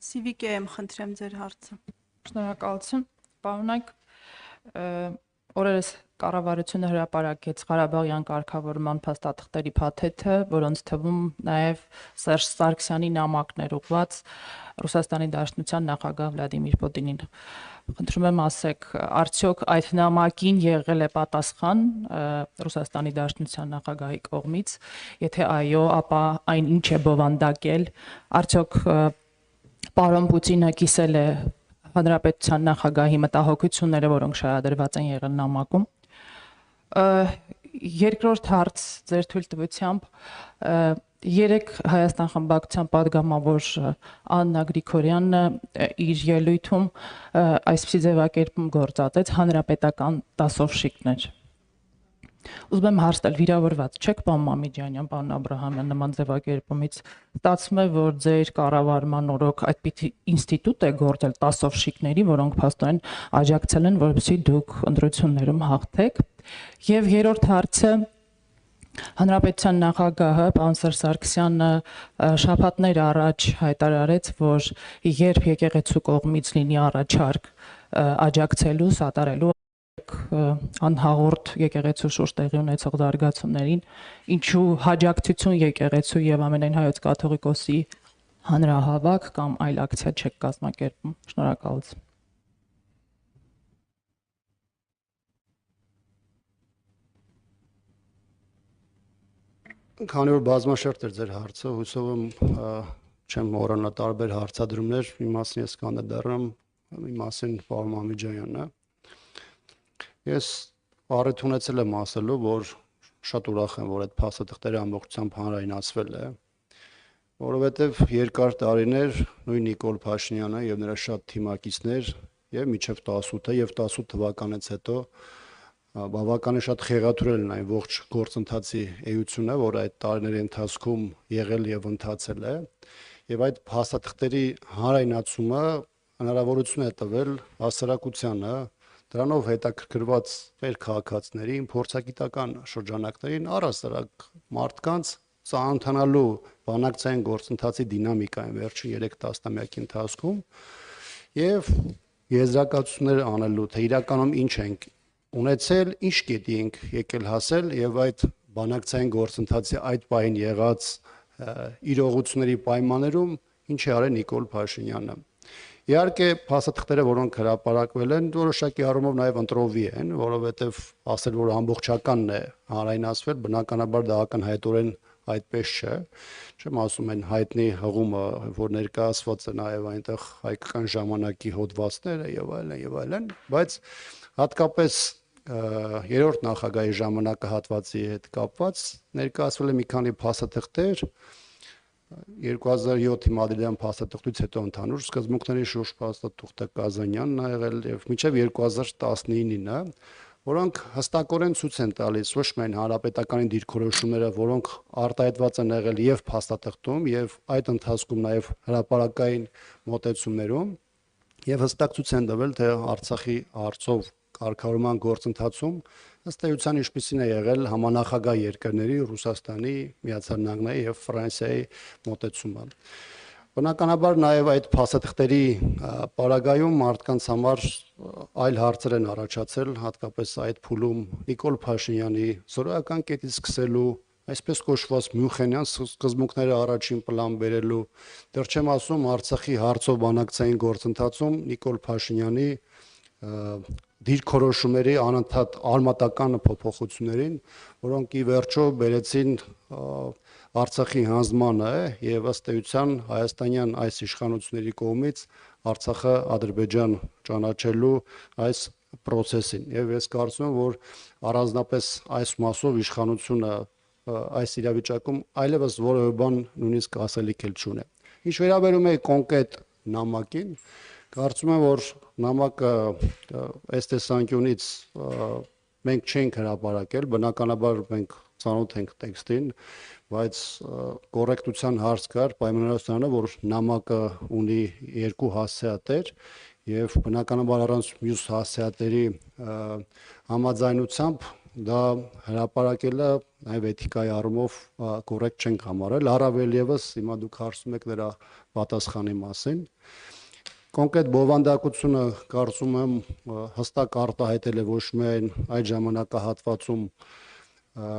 Սիվիկեմ խնդրեմ ձեր հարցը։ Շնորհակալություն, պարոնայք, օրերս կառավարությունը հրապարակեց Ղարաբաղյան կարգավորման փաստաթղթերի փաթեթը, որոնց թվում նաև Սերժ Սարգսյանի նամակներ ուղված Ռուսաստանի Դաշնության նախագահ Վլադիմիր Պուտինին։ Խնդրում եմ ասեք, արդյոք այդ նամակին եղել է պատասխան Ռուսաստանի Դաշնության նախագահի կողմից, եթե այո, ապա այն ինչ է բովանդակել, արդյոք պարոն Պուտինը կիսել է Հանրապետության նախագահի մտահոգությունները, որոնք շահադրված են եղել նամակում։ Երկրորդ հարց ձեր թույլտվությամբ, երեք Հայաստան խմբակցության падգամավոր Աննա Գրիգորյանն իր ելույթում այսպիսի ձևակերպում գործածեց հանրապետական դասովշիկներ։ Ուզում եմ հարցնել, վիրավորված չեք, պարոն Մամեդյանյան, պարոն Աբրահամյան, նման ձևակերպումից ստացվում է, որ ձեր կառավարման օրոք այդպիսի ինստիտուտ է գործել դասովշիկների, որոնք փաստորեն աջակցել են, որպեսզի դուք ընտրություններում հաղթեք։ Եվ երրորդ հարցը, Հանրապետության նախագահը պարոն Սերժ Սարգսյանը շաբաթներ առաջ հայտարարեց, որ երբ եկեղեցու կողմից լինի առաջարկ աջակցելու, սատարելու անհաղորդ եկեղեցու շուրջ տեղի ունեցող զարգացումներին, ինչու հաջակցություն եկեղեցու եւ ամենայն հայոց կաթողիկոսի հանրահավաք կամ այլ ակցիա չեք կազմակերպում։ Շնորհակալություն։ Քանի որ բազմաշերտ էր ձեր հարցը, հուսով եմ չեմ մոռանա տարբեր հարցադրումներ, մի մասին ես կանդրադառնամ, մի մասին պարոն Մամեդյանն է։ Ես առիթ ունեցել եմ ասելու, որ շատ ուրախ եմ, որ այդ փաստաթղթերը ամբողջությամբ հանրայնացվել է, որովհետև երկար տարիներ նույն Նիկոլ Փաշինյանը եւ նրա շատ թիմակիցներ եւ միջև 18-ը եւ 18 թվականից հետո բավականին շատ խեղաթյուրել են այն ողջ գործընթացի էությունը, որ այդ տարիների ընթացքում եղել եւ ընթացել է, եւ այդ փաստաթղթերի հանրայնացումը հնարավորություն է տվել հասարակությանը, դրանով հետաքրքրված մեր քաղաքացիներին, փորձագիտական շրջանակներին, առհասարակ մարդկանց ծանոթանալու բանակցային գործընթացի դինամիկային վերջին 3 տասնամյակի ընթացքում եւ եզրակացություններ անելու, թե իրականում ինչ ենք ունեցել, ինչ կետի ենք եկել հասել եւ այդ բանակցային գործընթացի այդ պահին եղած իրողությունների պայմաններում ինչ է արել Նիկոլ Փաշինյանը։ Իհարկե, փաստաթղթերը, որոնք հրապարակվել են, որոշակի առումով նաեւ ընտրովի են, որովհետեւ ասել, որ ամբողջականն է հանրայնացվել, բնականաբար դա ակնհայտորեն այդպես չէ։ Չեմ ասում այն հայտնի հղումը, որ ներկայացված է նաեւ այնտեղ հայկական ժամանակի հոդվածները եւ այլն, բայց հատկապես երրորդ նախագահի ժամանակահատվածի հետ կապված ներկայացվել է մի քանի փաստաթղթեր 2007-ի Մադրիդյան փաստաթղթից հետո ընդհանուր սկզբունքների շուրջ փաստաթուղթը Կազանյանն ա եղել եւ մինչեւ 2019-ը, որոնք հստակորեն ցույց են տալիս ոչ միայն հանրապետականի դիրքորոշումները, որոնք արտահայտված են եղել եւ փաստաթղթում եւ այդ ընթացքում նաեւ հրապարակային մոտեցումներում եւ հստակ ցույց են տվել, թե Արցախի հարցով կարգավորման գործընթացում ըստ էության ինչպիսին է եղել համանախագահ երկրների Ռուսաստանի, Միացյալ Նահանգների եւ Ֆրանսիայի մոտեցումը։ Բնականաբար նաեւ այդ փաստաթղթերի պարագայում մարդկանց համար այլ հարցեր են առաջացել, հատկապես այդ փուլում Նիկոլ Փաշինյանի զորական կետից սկսելու, այսպես կոչված Մյունխենյան սկզբունքները առաջին պլան բերելու, դեռ չեմ ասում Արցախի հարցով բանակցային գործընթացում Նիկոլ Փաշինյանի դիրքորոշումների անընդհատ արմատական փոփոխություններին, որոնք ի վերջո բերեցին Արցախի հանձնմանը եւ ըստ էության հայաստանյան այս իշխանությունների կողմից Արցախը Ադրբեջան ճանաչելու այս process-ին եւ ես կարծում եմ, որ առանձնապես այս մասով իշխանությունը այս իրավիճակում այլևս որևէ բան նույնիսկ ասելիք էլ չունի։ Ինչ վերաբերում է կոնկրետ նամակին, կարծում եմ, որ նամակը այս տեսանկյունից մենք չենք հրապարակել, բնականաբար մենք ծանոթ ենք տեքստին, բայց կոռեկտության հարց կար պայմանավորվածանը, որ նամակը ունի երկու հասցեատեր եւ բնականաբար առանց մյուս հասցեատերի համաձայնությամբ դա հրապարակելը նաև էթիկայի առումով կոռեկտ չենք համարել, առավել եւս հիմա դուք հարցում եք դրա պատասխանի մասին։ Կոնկրետ բովանդակությունը կարծում եմ հստակ արտահայտել է ոչ միայն այդ ժամանակահատվածում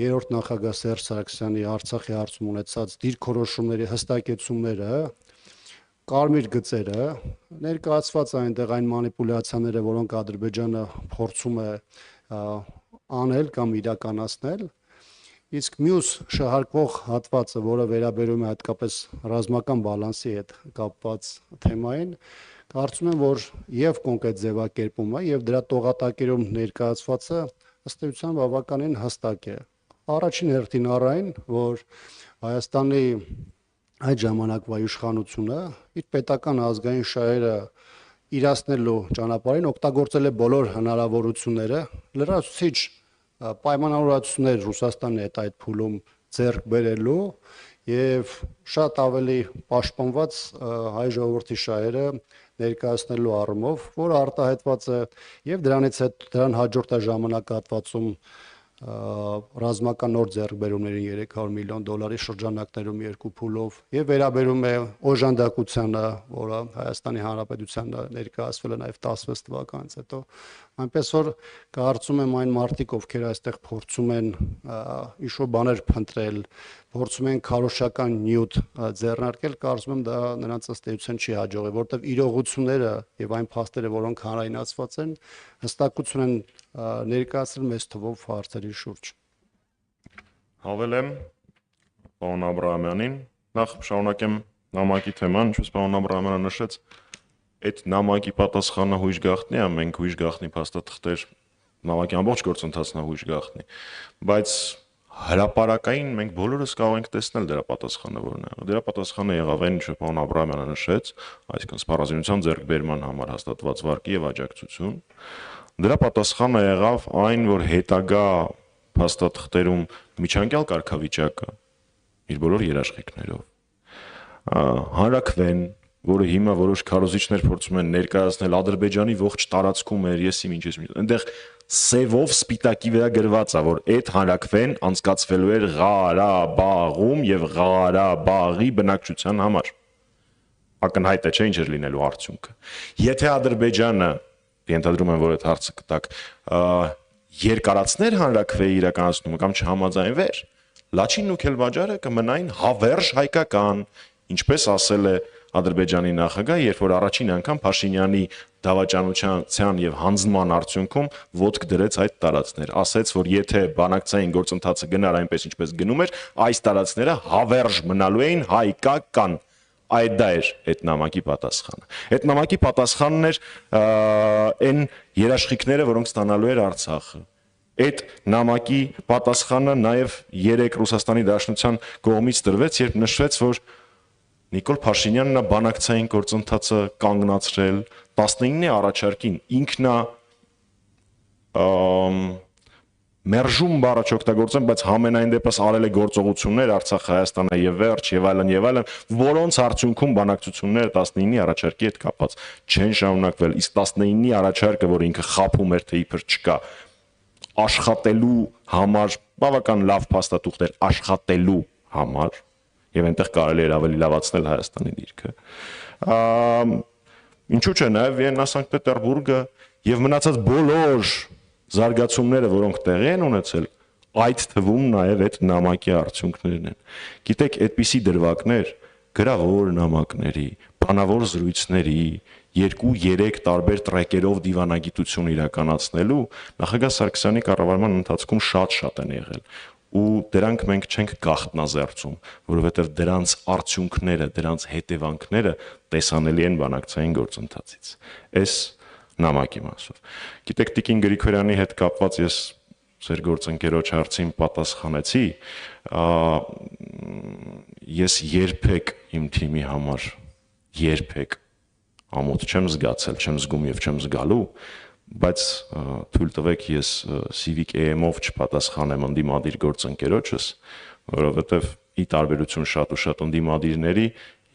երրորդ նախագահ Սերժ Սարգսյանի Արցախի հարցում ունեցած դիրքորոշումների հստակեցումները, կարմիր գծերը, ներկայացված այնտեղ այն մանիպուլյացիաները, որոնք Ադրբեջանը փորձում է անել կամ իրականացնել, իսկ մյուս շահարկվող հատվածը, որը վերաբերում է հատկապես ռազմական բալանսի հետ կապված թեմային, կարծում եմ, որ եւ կոնկրետ ձևակերպումը եւ դրա տողատակերում ներկայացվածը ըստ էության բավականին հստակ է։ Առաջին հերթին առայն, որ Հայաստանի այդ ժամանակվա իշխանությունը իր պետական ազգային շահերը իրացնելու ճանապարհին օգտագործել է բոլոր հնարավորությունները, լրացուցիչ պայմանավորվածություններ Ռուսաստանի հետ այդ փուլում ձեռք բերելու եւ շատ ավելի պաշտպանված հայ ժողովրդի շահերը ներկայացնելու առումով, որը արտահայտված է եւ դրանից հետ դրան հաջորդ ժամանակահատվածում ռազմական նոր ձեռքբերումներին 300 միլիոն դոլարի շրջանակներում երկու փուլով եւ վերաբերում է օժանդակությանը, որը Հայաստանի Հանրապետությանը ներկայացվել է նաեւ 16 թվականից հետո, այնպես որ կարծում եմ այն մարդիկ, ովքեր այստեղ փորձում են ինչ-որ բաներ փնտրել, փորձում են քարոզչական նյութ ձեռնարկել, կարծում եմ դա նրանց ըստ էության չի հաջողի, որովհետեւ իրողությունները եւ այն փաստերը, որոնք հանրայնացված են, հստակություն են ներկայացրել մեծ թվով հարցերի շուրջ։ Հավելեմ պարոն Աբրահամյանին, նախ շարունակեմ նամակի թեման, ինչպես պարոն Աբրահամյանը նշեց, այդ նամակի պատասխանը հույժ գաղտնի է, մենք հույժ գաղտնի փաստաթղթեր նամակի ամբողջ գործընթացն է հույժ գաղտնի, բայց հրապարակային մենք բոլորս կարող ենք տեսնել դրա պատասխանը որն է։ Դրա պատասխանը եղավ այն, ինչ պարոն Աբրահամյանը նշեց, այսինքն սպառազինության ձեռքբերման համար հաստատված վարկի եւ աջակցություն։ Դրա պատասխանը եղավ այն, որ հետագա փաստաթղթերում միջանկյալ կարգավիճակը իր բոլոր երաշխիքներով հանրաքվեն, որը հիմա որոշ քարոզիչներ փորձում են ներկայացնել Ադրբեջանի ողջ տարածքում էր, եսի ինչ ես, այնտեղ սևով սպիտակի վրա գրված է, որ այդ հանրաքվեն անցկացվելու էր Ղարաբաղում եւ Ղարաբաղի բնակչության համար։ Ակնհայտ է, չէ՞, ինչ էր լինելու արդյունքը։ Եթե Ադրբեջանը, ենթադրում եմ, որ այդ հարցը կտակ, երկարացներ հանրաքվեի իրականացումը կամ չհամաձայնվեր, Լաչինն ու Քելբաջարը կմնային հավերժ հայկական, ինչպես ասել է Ադրբեջանի նախագահ, երբ որ առաջին անգամ Փաշինյանի դավաճանության եւ հանձնման արդյունքում ոտք դրեց այդ տարածքներ, ասեց, որ եթե բանակցային գործընթացը գնար այնպես ինչպես գնում էր, այս տարածքները հավերժ մնալու էին հայկական։ Այդ դա էր այդ նամակի պատասխանը։ Այդ նամակի պատասխանն էր այն երաշխիքները, որոնք ստանալու էր Արցախը։ Այդ նամակի պատասխանը նաև 3 Ռուսաստանի Դաշնության կողմից տրվեց, երբ նշվեց, որ Նիկոլ Փաշինյանն է բանակցային գործընթացը կանգնացրել 19-ի առաջարկին ինքն է մերժում բառը չօգտագործեմ, բայց համենայն դեպս արել է գործողություններ Արցախ, Հայաստանը եւ վերջ եւ այլն, որոնց արդյունքում բանակցությունները 19-ի առաջարկի հետ կապված չեն շարունակվել, իսկ 19-ի առաջարկը, որ ինքը խափում էր, թե իբր չկա, աշխատելու համար բավական լավ փաստաթուղթ էր, աշխատելու համար եւ այնտեղ կարելի էր ավելի լավացնել Հայաստանի դիրքը։ Ինչու՞ չէ, նաեւ Վիեննա, Սանկտ Պետերբուրգը եւ մնացած բոլոր զարգացումները, որոնք տեղի են ունեցել, այդ թվում նաեւ այդ նամակի արդյունքներն են։ Գիտեք, այդպիսի դրվագներ գրավոր նամակների, բանավոր զրույցների, 2-3 տարբեր տրեկերով դիվանագիտություն իրականացնելու նախագահ Սարգսյանի կառավարման ընթացքում շատ են եղել։ Ու դրանք մենք չենք գաղտնազերծում, որովհետև դրանց արդյունքները, դրանց հետևանքները տեսանելի են բանակցային գործընթացից։ Այս նամակի մասով։ Գիտեք, Տիկին Գրիգորյանի հետ կապված ես ձեր գործընկերոջ հարցին պատասխանեցի, ես երբեք իմ թիմի համար երբեք ամոթ չեմ զգացել, չեմ զգում եւ չեմ զգալու, բայց թույլ տվեք ես Civic AM-ով չպատասխանեմ ընդդիմադիր գործընկերոջս, որովհետեւ ի տարբերություն շատ ու շատ ընդդիմադիրների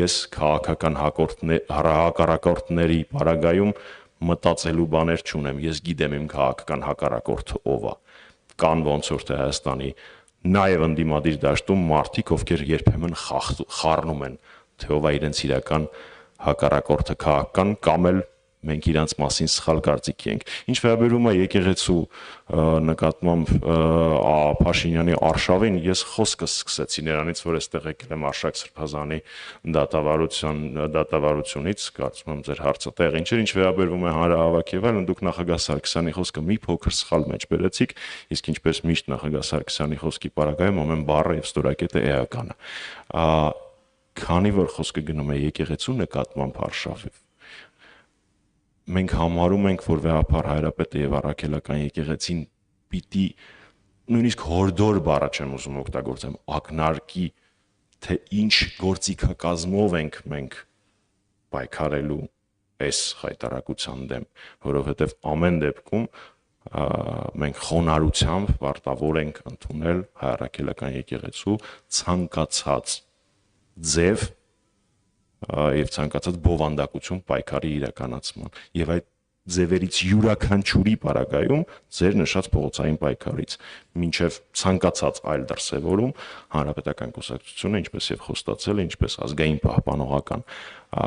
ես քաղաքական հակառակորդների պարագայում մտածելու բաներ չունեմ, ես գիտեմ իմ քաղաքական հակառակորդը ով է։ կան ոնց որ թե Հայաստանի նաև ընդդիմադիր դաշտում մարդիկ, ովքեր երբեմն խառնում են, թե ով է իրենց իրական հակառակորդը քաղաքական կամ էլ մենք իրանց մասին սխալ կարծիքի ենք։ Ինչ վերաբերում է եկեղեցու նկատմամբ Փաշինյանի արշավին, ես խոսքս սկսեցի նրանից, որ այստեղ եկել եմ Արշակ Սրբազանի դատավարությունից, կարծում եմ ձեր հարցը տեղին չէր, ինչ վերաբերում է հանրահավաք եւ այլն, դուք նախագահ Սարգսյանի խոսքը մի փոքր սխալ մեջ բերեցիք, իսկ ինչպես միշտ նախագահ Սարգսյանի խոսքի պարագայում ամեն բառը եւ ստորակետը էական է։ Քանի որ խոսքը գնում է եկեղեցու նկատմամբ արշավ, մենք համարում ենք, որ վեհապար հայրապետը եւ առաքելական եկեղեցին պիտի նույնիսկ հորդոր բառը չեմ ուզում օգտագործեմ, ակնարկի, թե ինչ գործիքակազմով ենք մենք պայքարելու այս հայտարարության դեմ, որովհետեւ ամեն դեպքում մենք խոնարհությամբ պարտավոր ենք ընդունել հայ առաքելական եկեղեցու ցանկացած ձև եւ ցանկացած բովանդակություն պայքարի իրականացման եւ այդ ձևերից յուրաքանչյուրի պարագայում ձեր նշած փողոցային պայքարից մինչեւ ցանկացած այլ դրսևորում հանրապետական կուսակցությունը ինչպես եւ խոստացել է ինչպես ազգային պահպանողական